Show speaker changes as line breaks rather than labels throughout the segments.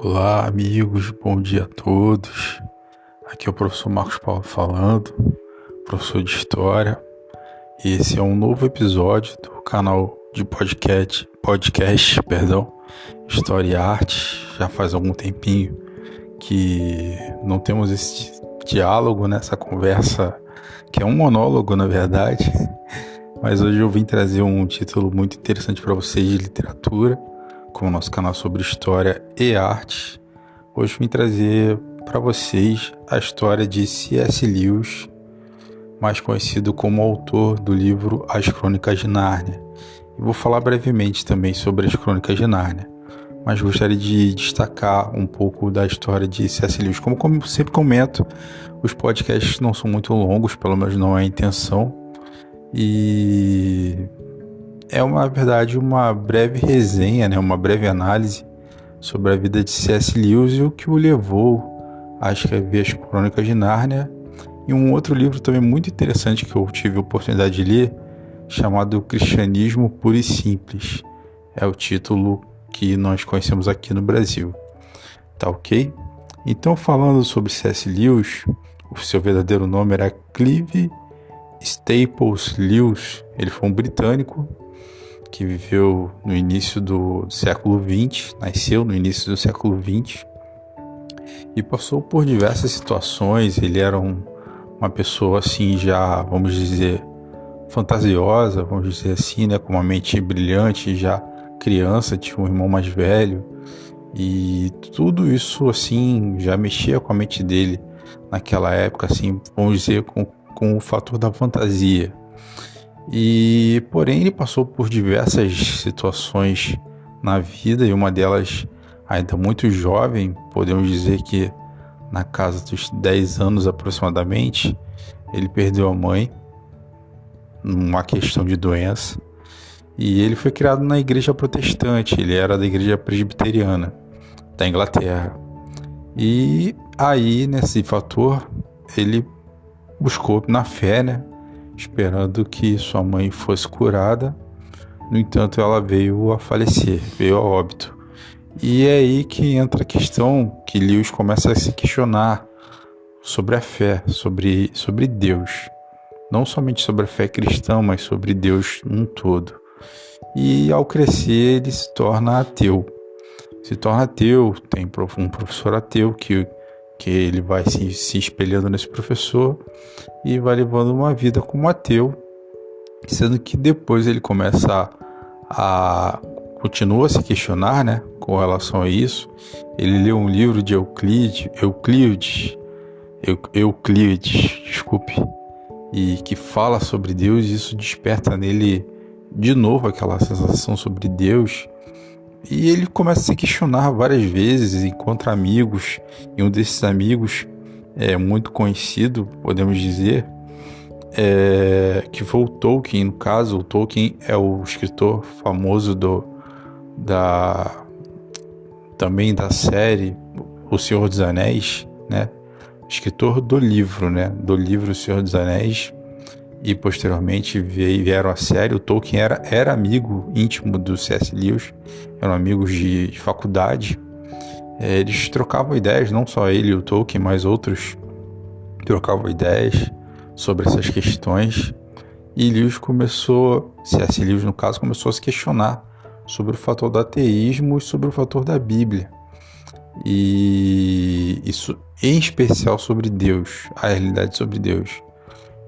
Olá, amigos, bom dia a todos. Aqui é o professor Marcos Paulo falando, professor de História, e esse é um novo episódio do canal de podcast, História e Arte. Já faz algum tempinho que não temos esse diálogo, essa conversa, que é um monólogo, na verdade, mas hoje eu vim trazer um título muito interessante para vocês de literatura, como o nosso canal sobre História e Arte. Hoje eu vim trazer para vocês a história de C.S. Lewis, mais conhecido como autor do livro As Crônicas de Nárnia. E vou falar brevemente também sobre as Crônicas de Nárnia, mas gostaria de destacar um pouco da história de C.S. Lewis. Como sempre comento, os podcasts não são muito longos, pelo menos não é a intenção, e é na verdade uma breve resenha, uma breve análise sobre a vida de C.S. Lewis e o que o levou a escrever as Crônicas de Nárnia, e um outro livro também muito interessante que eu tive a oportunidade de ler, chamado Cristianismo Puro e Simples. É o título que nós conhecemos aqui no Brasil. Tá ok? Então, falando sobre C.S. Lewis, o seu verdadeiro nome era Clive Staples Lewis. Ele foi um britânico que viveu no início do século XX, nasceu no início do século XX e passou por diversas situações. Ele era uma pessoa assim, já, vamos dizer, fantasiosa, vamos dizer assim, com uma mente brilhante, já criança, tinha um irmão mais velho, e tudo isso assim já mexia com a mente dele naquela época, assim, vamos dizer, com o fator da fantasia. E porém ele passou por diversas situações na vida, e uma delas ainda muito jovem, podemos dizer que na casa dos 10 anos aproximadamente, ele perdeu a mãe numa questão de doença, e ele foi criado na igreja protestante. Ele era da igreja presbiteriana da Inglaterra, e aí nesse fator ele buscou na fé, esperando que sua mãe fosse curada. No entanto, ela veio a falecer, veio a óbito. E é aí que entra a questão que Lewis começa a se questionar sobre a fé, sobre Deus. Não somente sobre a fé cristã, mas sobre Deus num todo. E ao crescer, ele se torna ateu. Tem um professor ateu que ele vai se espelhando nesse professor e vai levando uma vida como ateu, sendo que depois ele começa continua a se questionar, com relação a isso. Ele lê um livro de Euclides, desculpe, e que fala sobre Deus, e isso desperta nele de novo aquela sensação sobre Deus. E ele começa a se questionar várias vezes, encontra amigos, e um desses amigos é muito conhecido, podemos dizer, que foi o Tolkien. No caso, o Tolkien é o escritor famoso também da série O Senhor dos Anéis, escritor do livro, do livro O Senhor dos Anéis, e posteriormente vieram a série. O Tolkien era amigo íntimo do C.S. Lewis, eram amigos de faculdade. Eles trocavam ideias, não só ele e o Tolkien, mas outros trocavam ideias sobre essas questões, e C.S. Lewis, no caso, começou a se questionar sobre o fator do ateísmo e sobre o fator da Bíblia, e isso em especial sobre Deus, a realidade sobre Deus.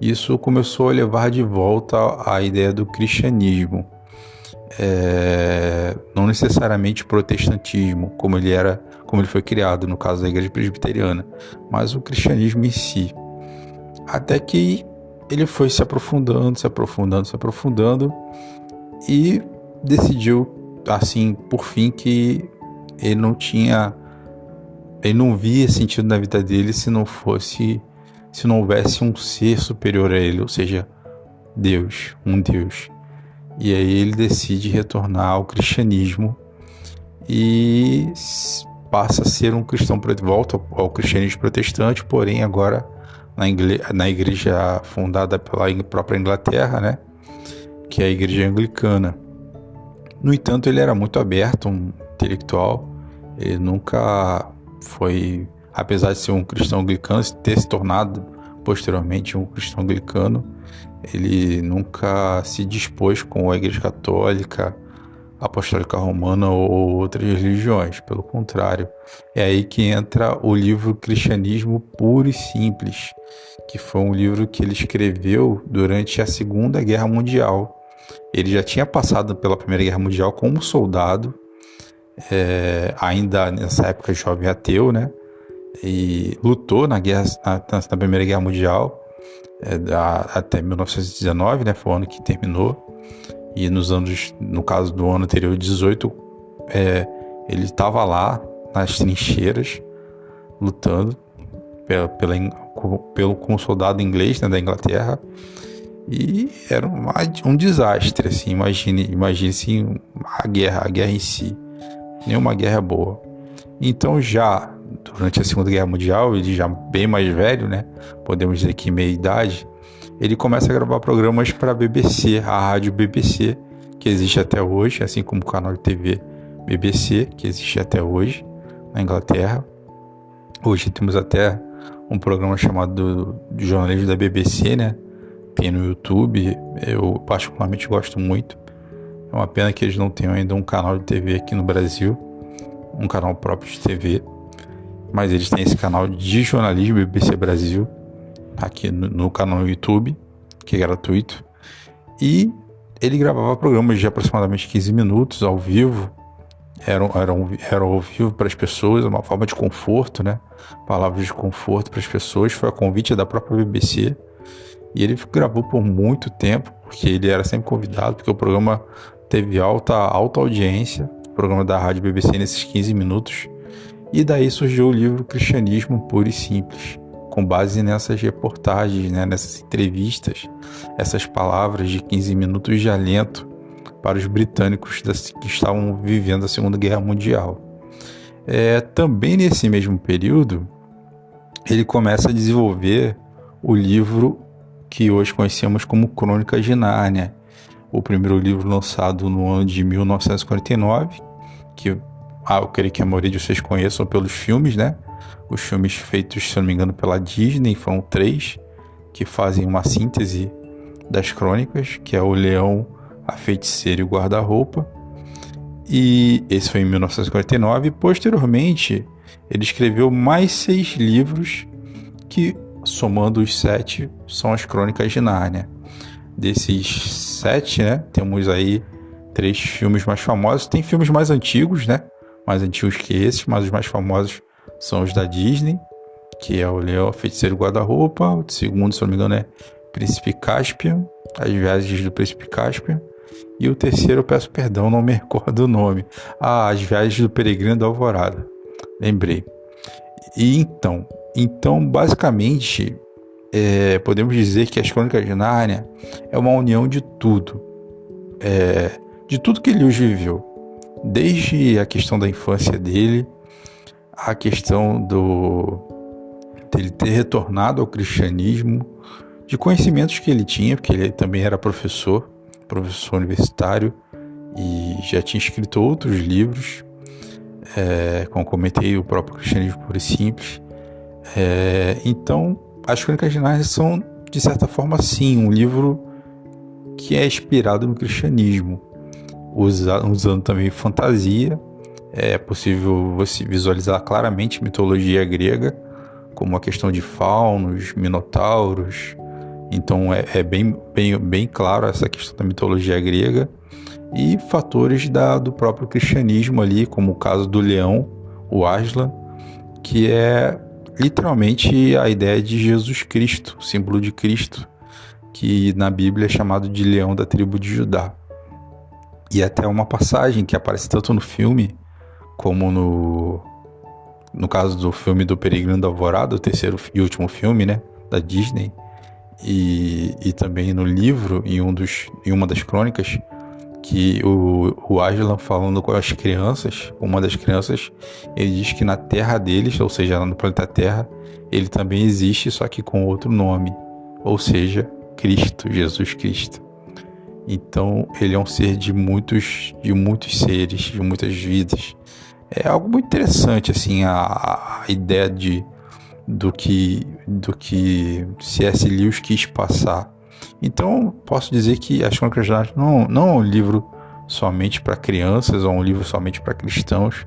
Isso começou a levar de volta a ideia do cristianismo, não necessariamente protestantismo, como ele foi criado no caso da igreja presbiteriana, mas o cristianismo em si. Até que ele foi se aprofundando, e decidiu, assim, por fim, que ele não via sentido na vida dele se não houvesse um ser superior a ele, ou seja, Deus, um Deus. E aí ele decide retornar ao cristianismo e passa a ser um cristão, volta ao cristianismo protestante, porém agora na igreja fundada pela própria Inglaterra, que é a igreja anglicana. No entanto, ele era muito aberto, um intelectual, Ele nunca foi, apesar de ser um cristão anglicano, ter se tornado posteriormente um cristão anglicano, ele nunca se dispôs com a Igreja Católica, Apostólica Romana ou outras religiões. Pelo contrário, é aí que entra o livro Cristianismo Puro e Simples, que foi um livro que ele escreveu durante a Segunda Guerra Mundial. Ele já tinha passado pela Primeira Guerra Mundial como soldado, ainda nessa época jovem ateu, né? E lutou na Primeira Guerra Mundial, até 1919, né? Foi o ano que terminou. E no caso do ano anterior, 18, ele estava lá nas trincheiras, lutando como soldado inglês, né, da Inglaterra. E era um desastre, assim. Imagine assim, a guerra em si. Nenhuma guerra boa. Então, já durante a Segunda Guerra Mundial, ele já bem mais velho, né? Podemos dizer que meia idade, ele começa a gravar programas para a BBC, a rádio BBC, que existe até hoje, assim como o canal de TV BBC, que existe até hoje na Inglaterra. Hoje temos até um programa chamado de jornalismo da BBC, né? Tem no YouTube, eu particularmente gosto muito. É uma pena que eles não tenham ainda um canal de TV aqui no Brasil, um canal próprio de TV, mas eles têm esse canal de jornalismo BBC Brasil, aqui no canal do YouTube, que é gratuito, e ele gravava programas de aproximadamente 15 minutos ao vivo, eram ao vivo para as pessoas, uma forma de conforto, né? Palavras de conforto para as pessoas, foi a convite da própria BBC, e ele gravou por muito tempo, porque ele era sempre convidado, porque o programa teve alta audiência, o programa da rádio BBC nesses 15 minutos, e daí surgiu o livro Cristianismo Puro e Simples, com base nessas reportagens, né, nessas entrevistas, essas palavras de 15 minutos de alento para os britânicos que estavam vivendo a Segunda Guerra Mundial. Também nesse mesmo período, ele começa a desenvolver o livro que hoje conhecemos como Crônicas de Nárnia, o primeiro livro lançado no ano de 1949, que eu creio que a maioria de vocês conheçam pelos filmes, né? Os filmes feitos, se não me engano, pela Disney, foram 3, que fazem uma síntese das crônicas, que é O Leão, a Feiticeira e o Guarda-Roupa. E esse foi em 1949. Posteriormente, ele escreveu mais 6 livros que, somando os 7, são as Crônicas de Nárnia. Desses 7, né, temos aí 3 filmes mais famosos. Tem filmes mais antigos, né? Mais antigos que esses, mas os mais famosos são os da Disney, que é O Leão, a Feiticeira e o Guarda-Roupa. O segundo, se não me engano, é Príncipe Caspian, As Viagens do Príncipe Caspian. E o terceiro, eu peço perdão, não me recordo o nome. As Viagens do Peregrino da Alvorada. Lembrei. E então basicamente, podemos dizer que as Crônicas de Nárnia é uma união de tudo. De tudo que ele hoje viveu. Desde a questão da infância dele, a questão dele ter retornado ao cristianismo, de conhecimentos que ele tinha, porque ele também era professor universitário, e já tinha escrito outros livros, como comentei, o próprio Cristianismo Puro e Simples. Então, as Crônicas de Nárnia são, de certa forma, sim, um livro que é inspirado no cristianismo, usando também fantasia. É possível você visualizar claramente mitologia grega, como a questão de faunos, minotauros. Então é bem claro essa questão da mitologia grega e fatores do próprio cristianismo ali, como o caso do leão, o Aslan, que é literalmente a ideia de Jesus Cristo, o símbolo de Cristo, que na Bíblia é chamado de leão da tribo de Judá. E até uma passagem que aparece tanto no filme como no caso do filme do Peregrino da Alvorada, o terceiro e último filme, né, da Disney, e também no livro, em uma das crônicas, que o Aslan, falando com as crianças, uma das crianças, ele diz que na terra deles, ou seja, lá no planeta Terra, ele também existe, só que com outro nome, ou seja, Cristo, Jesus Cristo. Então ele é um ser de muitos seres, de muitas vidas. É algo muito interessante, assim, a ideia do que C.S. Lewis quis passar. Então, posso dizer que As Crônicas de Nárnia não é um livro somente para crianças ou um livro somente para cristãos.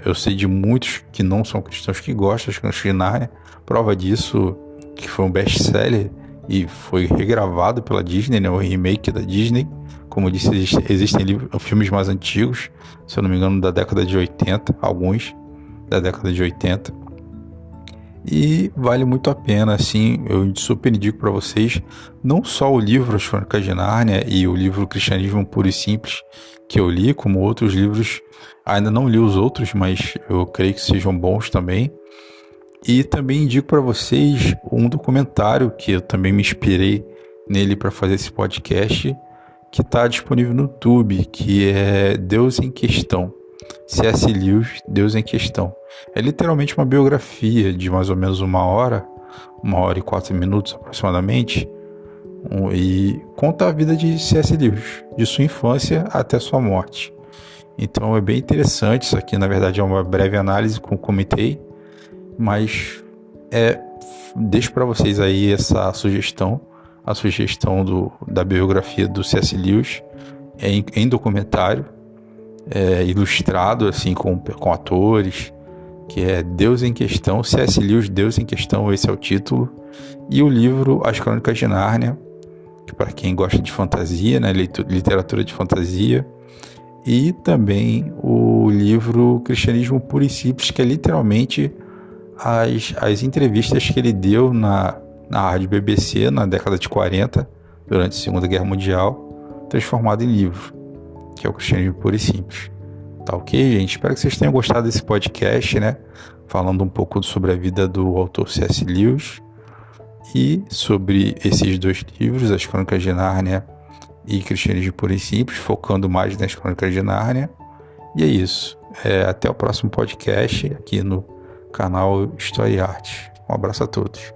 Eu sei de muitos que não são cristãos que gostam das Crônicas de Nárnia. Prova disso que foi um best-seller e foi regravado pela Disney, né, o remake da Disney. Como eu disse, existem filmes mais antigos, se eu não me engano, da década de 80, alguns da década de 80. E vale muito a pena, assim, eu super indico para vocês, não só o livro As Crônicas de Nárnia e o livro Cristianismo Puro e Simples, que eu li, como outros livros, ainda não li os outros, mas eu creio que sejam bons também. E também indico para vocês um documentário que eu também me inspirei nele para fazer esse podcast, que está disponível no YouTube, que é Deus em Questão. C.S. Lewis, Deus em Questão. É literalmente uma biografia de mais ou menos 1 hora e 4 minutos aproximadamente, e conta a vida de C.S. Lewis, de sua infância até sua morte. Então é bem interessante, isso aqui na verdade é uma breve análise que eu comentei, mas deixo para vocês aí essa sugestão, a sugestão da biografia do C.S. Lewis em documentário, ilustrado assim com atores, que é Deus em Questão, C.S. Lewis, Deus em Questão, esse é o título, e o livro As Crônicas de Nárnia, que para quem gosta de fantasia, né, literatura de fantasia, e também o livro Cristianismo Puro e Simples, que é literalmente as entrevistas que ele deu na rádio BBC na década de 40, durante a Segunda Guerra Mundial, transformado em livro, que é o Cristianismo Puro e Simples. Tá ok, gente? Espero que vocês tenham gostado desse podcast, né? Falando um pouco sobre a vida do autor C.S. Lewis e sobre esses dois livros, As Crônicas de Nárnia e Cristianismo Puro e Simples, focando mais nas Crônicas de Nárnia. E é isso. Até o próximo podcast aqui no canal História e Arte. Um abraço a todos.